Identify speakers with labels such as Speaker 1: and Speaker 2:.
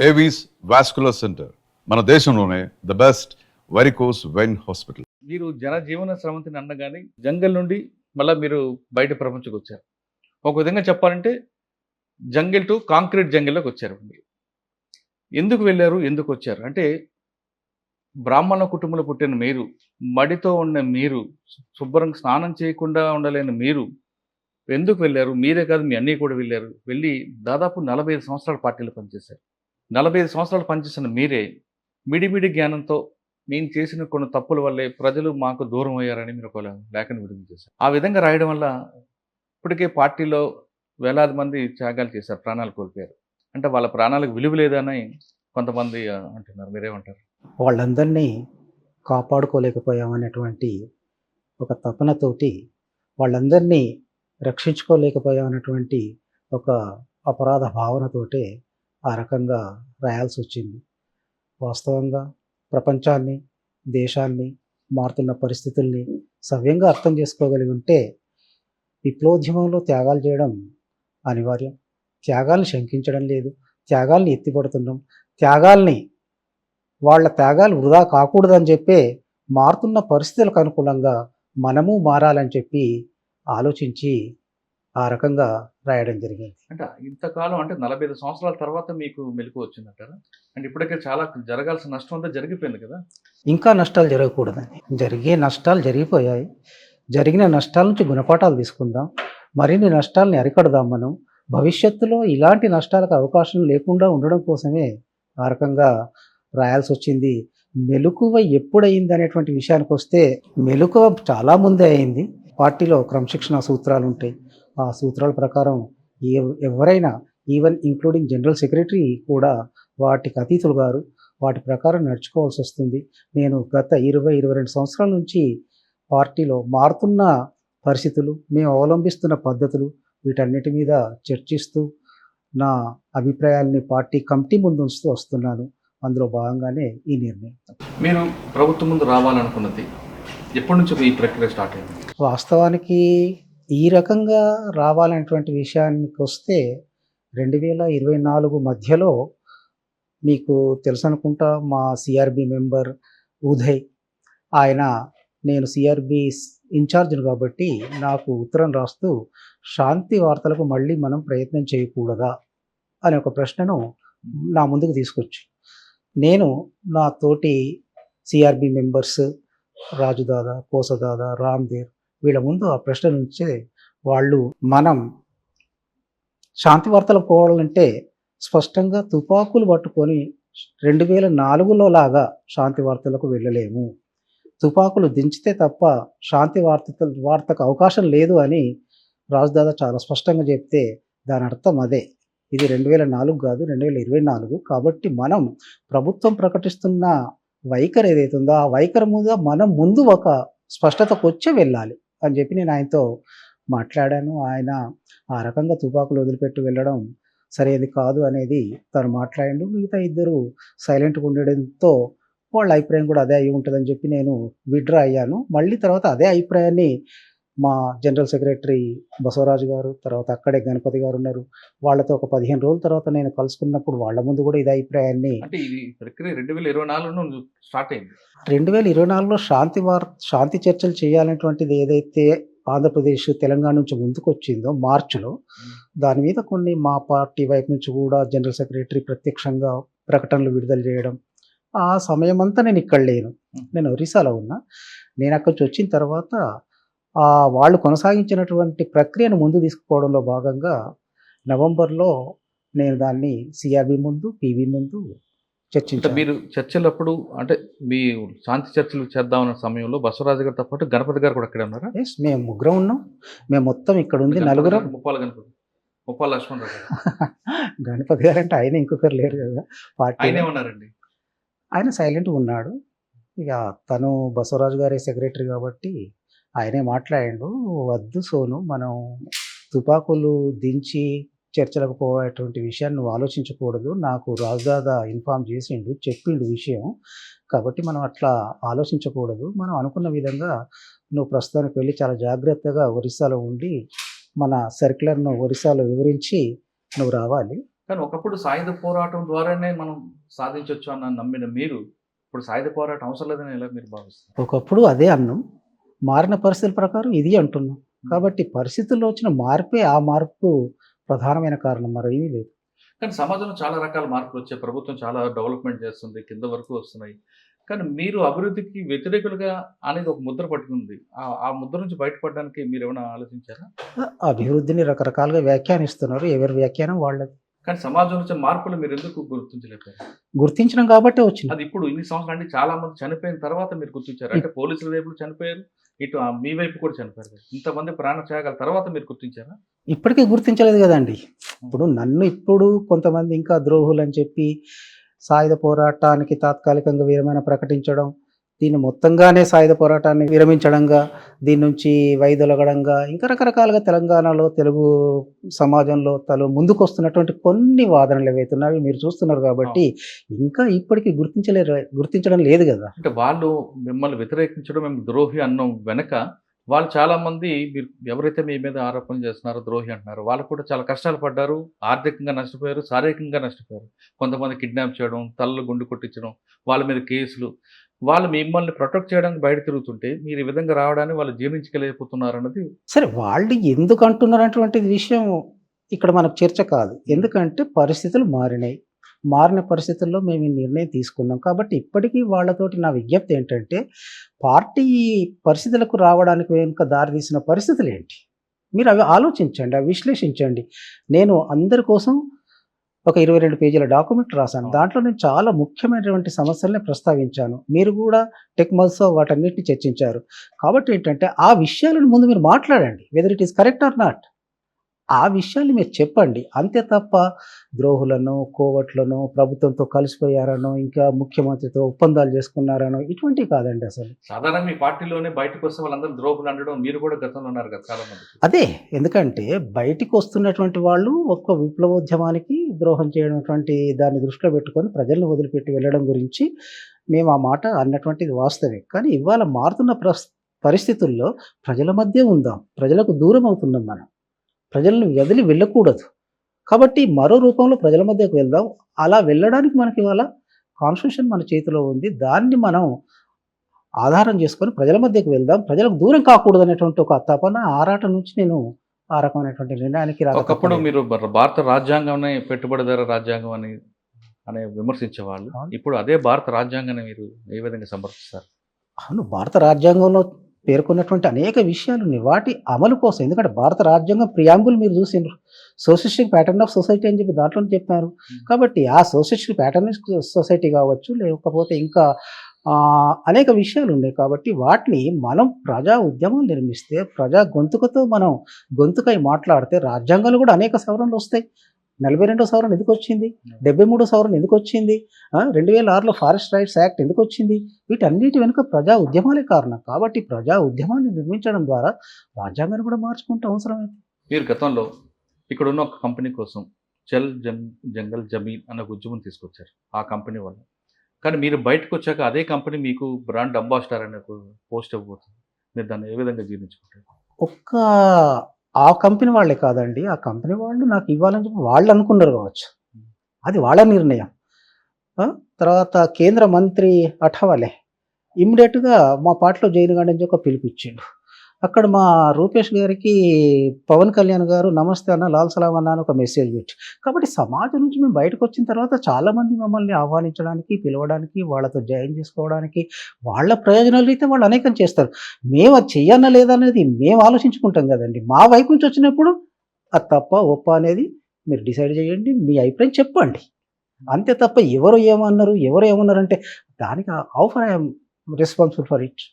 Speaker 1: Avis vascular centre మన దేశంలోనే the best varicose vein hospital.
Speaker 2: మీరు జనజీవన స్రవంతిని అనగానే జంగల్ నుండి మళ్ళీ మీరు బయట ప్రపంచంకి వచ్చారు. ఒక విధంగా చెప్పాలంటే జంగిల్ టు కాంక్రీట్ జంగిల్లోకి వచ్చారు మీరు. ఎందుకు వెళ్ళారు? ఎందుకు వచ్చారు? అంటే బ్రాహ్మణ కుటుంబంలో పుట్టిన మీరు, మడితో ఉన్న మీరు, శుభ్రంగా స్నానం చేయకుండా ఉండలేని మీరు ఎందుకు వెళ్ళారు? మీరే కాదు, మీ అన్నయ్య కూడా వెళ్ళారు. వెళ్ళి దాదాపు 45 సంవత్సరాల పార్టీలో పనిచేశారు. 45 సంవత్సరాలు పనిచేసిన మీరే మిడిమిడి జ్ఞానంతో నేను చేసిన కొన్ని తప్పుల వల్లే ప్రజలు మాకు దూరం అయ్యారని మీరు ఒక లేఖను విడుదల చేశారు. ఆ విధంగా రాయడం వల్ల ఇప్పటికే పార్టీలో వేలాది మంది త్యాగాలు చేశారు, ప్రాణాలు కోల్పోయారు. అంటే వాళ్ళ ప్రాణాలకు విలువ లేదని కొంతమంది అంటున్నారు. మీరేమంటారు?
Speaker 3: వాళ్ళందరినీ కాపాడుకోలేకపోయామనేటువంటి ఒక తపనతోటి, వాళ్ళందరినీ రక్షించుకోలేకపోయామనేటువంటి ఒక అపరాధ భావనతోటే ఆ రకంగా రాయాల్సి వచ్చింది. వాస్తవంగా ప్రపంచాన్ని, దేశాన్ని, మారుతున్న పరిస్థితుల్ని సవ్యంగా అర్థం చేసుకోగలిగి ఉంటే విప్లవోద్యమంలో త్యాగాలు చేయడం అనివార్యం. త్యాగాల్ని శంకించడం లేదు, త్యాగాల్ని ఎత్తిపడుతున్నాం. వాళ్ళ త్యాగాలు వృధా కాకూడదని చెప్పే మారుతున్న పరిస్థితులకు అనుకూలంగా మనము మారాలని చెప్పి ఆలోచించి ఆ రకంగా రాయడం జరిగింది.
Speaker 2: అంటే ఇంతకాలం అంటే 45 సంవత్సరాల తర్వాత మీకు మెలకు వచ్చిందంటారా? అంటే ఇప్పటికే చాలా జరగాల్సిన నష్టం అంతా జరిగిపోయింది కదా.
Speaker 3: ఇంకా నష్టాలు జరగకూడదని, జరిగే నష్టాలు జరిగిపోయాయి. జరిగిన నష్టాల నుంచి గుణపాఠాలు తీసుకుందాం, మరిన్ని నష్టాలని అరికడదాం. మనం భవిష్యత్తులో ఇలాంటి నష్టాలకు అవకాశం లేకుండా ఉండడం కోసమే ఆ రకంగా రాయాల్సి వచ్చింది. మెలకువ ఎప్పుడయింది అనేటువంటి విషయానికి వస్తే, మెలకువ చాలా ముందే అయింది. పార్టీలో క్రమశిక్షణ సూత్రాలు ఉంటాయి. ఆ సూత్రాల ప్రకారం ఎవరైనా, ఈవెన్ ఇంక్లూడింగ్ జనరల్ సెక్రటరీ కూడా వాటికి అతీతులు గారు, వాటి ప్రకారం నడుచుకోవాల్సి వస్తుంది. నేను గత 22 సంవత్సరాల నుంచి పార్టీలో మారుతున్న పరిస్థితులు, మేము అవలంబిస్తున్న పద్ధతులు, వీటన్నిటి మీద చర్చిస్తూ నా అభిప్రాయాల్ని పార్టీ కమిటీ ముందు ఉంచుతూ వస్తున్నాను. అందులో భాగంగానే ఈ నిర్ణయం.
Speaker 2: మీరు ప్రభుత్వం ముందు రావాలనుకున్నది ఎప్పటి నుంచి ఈ ప్రక్రియ స్టార్ట్ అయింది?
Speaker 3: వాస్తవానికి ఈ రకంగా రావాలనేటువంటి విషయానికి వస్తే 2024 మధ్యలో, మీకు తెలుసు అనుకుంటా, మా సిఆర్బి మెంబర్ ఉదయ్, ఆయన, నేను సిఆర్బి ఇన్ఛార్జ్ని కాబట్టి నాకు ఉత్తరం రాస్తూ శాంతి వార్తలకు మళ్ళీ మనం ప్రయత్నం చేయకూడదా అనే ఒక ప్రశ్నను నా ముందుకు తీసుకొచ్చి, నేను నా తోటి సిఆర్బి మెంబర్స్ రాజుదాదా, కోసదాదా, రామ్దేవ్ వీళ్ళ ముందు ఆ ప్రశ్న నుంచే వాళ్ళు, మనం శాంతి వార్తలకు పోవాలంటే స్పష్టంగా తుపాకులు పట్టుకొని 2004లో లాగా శాంతి వార్తలకు వెళ్ళలేము, తుపాకులు దించితే తప్ప శాంతి వార్తకు అవకాశం లేదు అని రాజుదాదా చాలా స్పష్టంగా చెప్తే, దాని అర్థం అదే. ఇది 2004 కాదు, 2024. కాబట్టి మనం ప్రభుత్వం ప్రకటిస్తున్న వైఖరి ఏదైతే ఉందో ఆ వైఖరి మీద మనం ముందు ఒక స్పష్టతకు వచ్చి వెళ్ళాలి అని చెప్పి నేను ఆయనతో మాట్లాడాను. ఆయన ఆ రకంగా తుపాకులు వదిలిపెట్టి వెళ్ళడం సరైనది కాదు అనేది తను మాట్లాడిండు. మిగతా ఇద్దరు సైలెంట్గా ఉండడంతో వాళ్ళ అభిప్రాయం కూడా అదే అయి ఉంటుందని చెప్పి నేను విత్డ్రా అయ్యాను. మళ్ళీ తర్వాత అదే అభిప్రాయాన్ని మా జనరల్ సెక్రటరీ బసవరాజు గారు, తర్వాత అక్కడే గణపతి గారు ఉన్నారు, వాళ్ళతో ఒక 15 రోజుల తర్వాత నేను కలుసుకున్నప్పుడు వాళ్ళ ముందు కూడా ఇదే అభిప్రాయాన్ని.
Speaker 2: అంటే ఇది ప్రక్రియ 2024లో స్టార్ట్ అయింది.
Speaker 3: 2024లో శాంతి చర్చలు చేయాలనేటువంటిది ఏదైతే ఆంధ్రప్రదేశ్, తెలంగాణ నుంచి ముందుకు వచ్చిందో మార్చిలో, దాని మీద కొన్ని మా పార్టీ వైపు నుంచి కూడా జనరల్ సెక్రటరీ ప్రత్యక్షంగా ప్రకటనలు విడుదల చేయడం, ఆ సమయం అంతా నేను ఇక్కడ లేను, నేను ఒరిస్సాలో ఉన్నా. నేను అక్కడి నుంచి వచ్చిన తర్వాత వాళ్ళు కొనసాగించినటువంటి ప్రక్రియను ముందు తీసుకుపోవడంలో భాగంగా నవంబర్లో నేను దాన్ని సిఆర్బి ముందు, పివి ముందు చర్చించాను.
Speaker 2: మీరు చర్చలప్పుడు, అంటే మీ శాంతి చర్చలు చేద్దామన్న సమయంలో బసవరాజు గారితో పాటు గణపతి గారు కూడా అక్కడే ఉన్నారా?
Speaker 3: ఎస్, మేము ముగ్గురం ఉన్నాం. మేము మొత్తం ఇక్కడ ఉంది నలుగురం.
Speaker 2: ముప్పాల గణపతి, ముప్పాల లక్ష్మణరావు గారు.
Speaker 3: గణపతి గారు అంటే ఆయన ఇంకొకరు లేరు కదా పార్టీ.
Speaker 2: ఆయనే ఉన్నారండి.
Speaker 3: ఆయన సైలెంట్గా ఉన్నాడు. ఇక తను బసవరాజు గారి సెక్రటరీ కాబట్టి ఆయనే మాట్లాడిండు, వద్దు సోను, మనం తుపాకులు దించి చర్చలకు పోయేటువంటి విషయాన్ని నువ్వు ఆలోచించకూడదు, నాకు రాజుదాదా ఇన్ఫామ్ చేసిండు, చెప్పిండు విషయం, కాబట్టి మనం అట్లా ఆలోచించకూడదు, మనం అనుకున్న విధంగా నువ్వు ప్రస్తుతానికి వెళ్ళి చాలా జాగ్రత్తగా ఒరిస్సాలో ఉండి మన సర్క్యులర్ను ఒరిస్సాలో వివరించి నువ్వు రావాలి.
Speaker 2: కానీ ఒకప్పుడు సాయుధ పోరాటం ద్వారానే మనం సాధించవచ్చు అన్న నమ్మిన మీరు ఇప్పుడు సాయుధ పోరాటం అవసరం లేదని ఎలా మీరు భావిస్తారు?
Speaker 3: ఒకప్పుడు అదే అన్నాం, మారిన పరిస్థితుల ప్రకారం ఇది అంటున్నాం. కాబట్టి పరిస్థితుల్లో వచ్చిన మార్పే ఆ మార్పు ప్రధానమైన కారణం, మరేమీ లేదు.
Speaker 2: కానీ సమాజంలో చాలా రకాల మార్పులు వచ్చాయి. ప్రభుత్వం చాలా డెవలప్‌మెంట్ చేస్తుంది. కింద వరకు వస్తున్నాయి. కానీ మీరు అభివృద్ధికి వ్యతిరేకులుగా అనేది ఒక ముద్ర పట్టుకుంది. ఆ ముద్ర నుంచి బయటపడడానికి మీరేమైనా ఆలోచించారా?
Speaker 3: అభివృద్ధిని రకరకాలుగా వ్యాఖ్యానిస్తున్నారు. ఎవరి వ్యాఖ్యానం వాళ్ళది.
Speaker 2: కానీ సమాజంలో వచ్చే మార్పులు మీరెందుకు గుర్తించలేకపోయారు?
Speaker 3: గుర్తించడం కాబట్టే వచ్చింది.
Speaker 2: అది ఇప్పుడు ఇన్ని సంవత్సరాలు అంటే చాలా మంది చనిపోయిన తర్వాత మీరు గుర్తించారు. అంటే పోలీసుల వైపు చనిపోయారు. ఇటు మీ వైపు కూడా చనిపోయారు కదా! ఇంతమంది ప్రాణత్యాగాల తర్వాత మీరు గుర్తించారా?
Speaker 3: ఇప్పటికీ గుర్తించలేదు కదండి. ఇప్పుడు నన్ను ఇప్పుడు కొంతమంది ఇంకా ద్రోహులని చెప్పి సాయుధ పోరాటానికి తాత్కాలికంగా విరమణ ప్రకటించడం, దీన్ని మొత్తంగానే సాయుధ పోరాటాన్ని విరమించడంగా, దీని నుంచి వైదొలగడంగా, ఇంకా రకరకాలుగా తెలంగాణలో తెలుగు సమాజంలో ముందుకొస్తున్నటువంటి కొన్ని వాదనలు ఏవైతున్నాయో మీరు చూస్తున్నారు కాబట్టి ఇంకా ఇప్పటికీ గుర్తించడం లేదు కదా.
Speaker 2: అంటే వాళ్ళు మిమ్మల్ని వ్యతిరేకించడం, మేము ద్రోహి అన్నం వెనక వాళ్ళు చాలామంది మీరు ఎవరైతే మీ మీద ఆరోపణలు చేస్తున్నారో ద్రోహి అంటున్నారో వాళ్ళు కూడా చాలా కష్టాలు పడ్డారు. ఆర్థికంగా నష్టపోయారు, శారీరకంగా నష్టపోయారు. కొంతమంది కిడ్నాప్ చేయడం, తలలు గుండు కొట్టించడం, వాళ్ళ మీద కేసులు. వాళ్ళు మిమ్మల్ని ప్రొటెక్ట్ చేయడానికి బయట తిరుగుతుంటే మీరు ఈ విధంగా రావడాన్ని వాళ్ళు జీర్ణించుకోలేకపోతున్నారన్నది.
Speaker 3: సరే, వాళ్ళు ఎందుకు అంటున్నారనేటువంటి విషయం ఇక్కడ మనకు చర్చ కాదు. ఎందుకంటే పరిస్థితులు మారినాయి. మారిన పరిస్థితుల్లో మేము ఈ నిర్ణయం తీసుకున్నాం. కాబట్టి ఇప్పటికీ వాళ్ళతోటి నా విజ్ఞప్తి ఏంటంటే, పార్టీ పరిస్థితులకు రావడానికి వెనుక దారితీసిన పరిస్థితులు ఏంటి? మీరు అవి ఆలోచించండి, అవి విశ్లేషించండి. నేను అందరి కోసం ఒక 22 పేజీల డాక్యుమెంట్ రాశాను. దాంట్లో నేను చాలా ముఖ్యమైనటువంటి సమస్యల్ని ప్రస్తావించాను. మీరు కూడా టెక్మల్స్‌తో వాటన్నిటిని చర్చించారు. కాబట్టి ఏంటంటే, ఆ విషయాలను ముందు మీరు మాట్లాడండి. Whether it is correct or not. ఆ విషయాన్ని మీరు చెప్పండి. అంతే తప్ప ద్రోహులను, కోవట్లను, ప్రభుత్వంతో కలిసిపోయారనో, ఇంకా ముఖ్యమంత్రితో ఒప్పందాలు చేసుకున్నారనో ఇటువంటివి కాదండి అసలు.
Speaker 2: సాధారణంగా మీ పార్టీలోనే బయటకు వస్తే వాళ్ళందరూ ద్రోహులు అనడం మీరు కూడా గతంలో ఉన్నారు కదా చాలా మంది.
Speaker 3: అదే, ఎందుకంటే బయటికి వస్తున్నటువంటి వాళ్ళు ఒక్క విప్లవోద్యమానికి ద్రోహం చేయనటువంటి దాన్ని దృష్టిలో పెట్టుకొని ప్రజల్ని వదిలిపెట్టి వెళ్ళడం గురించి మేము ఆ మాట అన్నటువంటిది వాస్తవే. కానీ ఇవాళ మారుతున్న పరిస్థితుల్లో ప్రజల మధ్య ఉందాం. ప్రజలకు దూరం అవుతున్నాం మనం. ప్రజలను వదిలి వెళ్ళకూడదు. కాబట్టి మరో రూపంలో ప్రజల మధ్యకు వెళ్దాం. అలా వెళ్ళడానికి మనకి ఇవాళ కాన్స్టిట్యూషన్ మన చేతిలో ఉంది. దాన్ని మనం ఆధారం చేసుకొని ప్రజల మధ్యకు వెళ్దాం. ప్రజలకు దూరం కాకూడదు అనేటువంటి ఒక తపన, ఆరాటం నుంచి నేను ఆ రకమైనటువంటి నిర్ణయానికి
Speaker 2: ఒకప్పుడు మీరు భారత రాజ్యాంగం పెట్టుబడిదార రాజ్యాంగం అనే విమర్శించేవాళ్ళు. ఇప్పుడు అదే భారత రాజ్యాంగాన్ని మీరు ఏ విధంగా సమర్థిస్తారు?
Speaker 3: అవును, భారత రాజ్యాంగంలో పేర్కొన్నటువంటి అనేక విషయాలు ఉన్నాయి. వాటి అమలు కోసం, ఎందుకంటే భారత రాజ్యాంగం ప్రియాంబుల్ మీరు చూసిండ్రు, సోషలిస్టిక్ ప్యాటర్న్ ఆఫ్ సొసైటీ అని చెప్పి దాంట్లో చెప్పారు. కాబట్టి ఆ సోషలిస్టిక్ ప్యాటర్న్ సొసైటీ కావచ్చు, లేకపోతే ఇంకా అనేక విషయాలు ఉన్నాయి. కాబట్టి వాటిని మనం ప్రజా ఉద్యమం నిర్మిస్తే, ప్రజా గొంతుకతో మనం గొంతుకై మాట్లాడితే రాజ్యాంగాలు కూడా అనేక సవరణలు వస్తాయి. 42వ సవరణ ఎందుకు వచ్చింది? 73వ సవరణ ఎందుకు వచ్చింది? 2006లో ఫారెస్ట్ రైట్స్ యాక్ట్ ఎందుకు వచ్చింది? వీటన్నిటి వెనుక ప్రజా ఉద్యమాలే కారణం. కాబట్టి ప్రజా ఉద్యమాన్ని నిర్మించడం ద్వారా రాజ్యాంగాన్ని కూడా మార్చుకుంటే అవసరమైంది.
Speaker 2: మీరు గతంలో ఇక్కడున్న ఒక కంపెనీ కోసం చల్ జంగల్ జమీన్ అనే ఉద్యమం తీసుకొచ్చారు ఆ కంపెనీ వాళ్ళు. కానీ మీరు బయటకు వచ్చాక అదే కంపెనీ మీకు బ్రాండ్ అంబాసిడర్ అనే పోస్ట్ ఇవ్వబోతుంది. మీరు దాన్ని ఏ విధంగా జీర్ణించుకుంటారు?
Speaker 3: ఆ కంపెనీ వాళ్ళే కాదండి, ఆ కంపెనీ వాళ్ళు నాకు ఇవ్వాలని చెప్పి వాళ్ళు అనుకున్నారు కావచ్చు. అది వాళ్ళ నిర్ణయం. తర్వాత కేంద్ర మంత్రి అఠవాలే ఇమ్మీడియట్గా మా పార్టీలో జైన్ గార్డెన్ చెప్పి ఒక పిలిపించిండు. అక్కడ మా రూపేష్ గారికి పవన్ కళ్యాణ్ గారు నమస్తే అన్న, లాల్ సలాం అన్న అని ఒక మెసేజ్ పెట్టి. కాబట్టి సమాజం నుంచి మేము బయటకు వచ్చిన తర్వాత చాలామంది మమ్మల్ని ఆహ్వానించడానికి, పిలవడానికి, వాళ్ళతో జాయిన్ చేసుకోవడానికి, వాళ్ళ ప్రయోజనాలు అయితే వాళ్ళు అనేకం చేస్తారు. మేము అది చెయ్యన్నా లేదా అనేది మేము ఆలోచించుకుంటాం కదండి. మా వైపు నుంచి వచ్చినప్పుడు అది తప్ప ఒప్ప అనేది మీరు డిసైడ్ చేయండి, మీ అభిప్రాయం చెప్పండి. అంతే తప్ప ఎవరు ఏమన్నారు, ఎవరు ఏమన్నారంటే దానికి how for I'm responsible for it.